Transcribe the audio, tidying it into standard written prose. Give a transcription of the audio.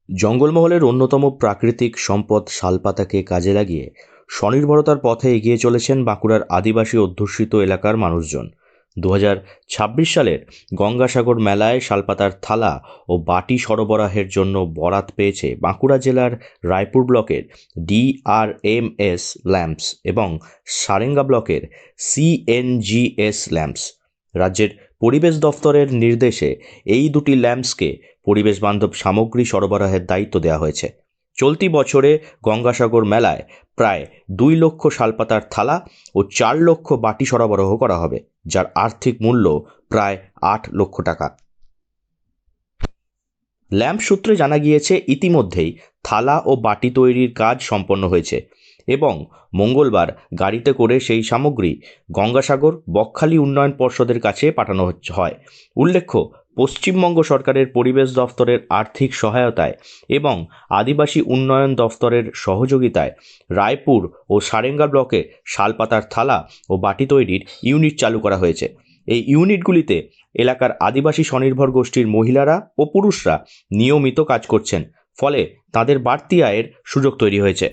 জঙ্গলমহলের অন্যতম প্রাকৃতিক সম্পদ শালপাতাকে কাজে লাগিয়ে স্বনির্ভরতার পথে এগিয়ে চলেছেন বাঁকুড়ার আদিবাসী অধ্যুষিত এলাকার মানুষজন। 2026 সালের গঙ্গাসাগর মেলায় শালপাতার থালা ও বাটি সরবরাহের জন্য বরাত পেয়েছে বাঁকুড়া জেলার রায়পুর ব্লকের DRMS ল্যাম্পস এবং সারেঙ্গা ব্লকের CNGS ল্যাম্পস। রাজ্যের পরিবেশ দফতরের নির্দেশে এই দুটি ল্যাম্পসকে পরিবেশ বান্ধব সামগ্রী সরবরাহের দায়িত্ব দেওয়া হয়েছে। চলতি বছরে গঙ্গাসাগর মেলায় প্রায় 2 লক্ষ শালপাতার থালা ও 4 লক্ষ বাটি সরবরাহ করা হবে, যার আর্থিক মূল্য প্রায় 8 লক্ষ টাকা। ল্যাম্প সূত্রে জানা গিয়েছে, ইতিমধ্যেই থালা ও বাটি তৈরির কাজ সম্পন্ন হয়েছে এবং মঙ্গলবার গাড়িতে করে সেই সামগ্রী গঙ্গাসাগর বকখালি উন্নয়ন পর্ষদের কাছে পাঠানো হয়। উল্লেখ্য, পশ্চিমবঙ্গ সরকারের পরিবেশ দফতরের আর্থিক সহায়তায় এবং আদিবাসী উন্নয়ন দফতরের সহযোগিতায় রায়পুর ও সারেঙ্গা ব্লকে শালপাতার থালা ও বাটি তৈরির ইউনিট চালু করা হয়েছে। এই ইউনিটগুলিতে এলাকার আদিবাসী স্বনির্ভর গোষ্ঠীর মহিলারা ও পুরুষরা নিয়মিত কাজ করছেন, ফলে তাদের বাড়তি আয়ের সুযোগ তৈরি হয়েছে।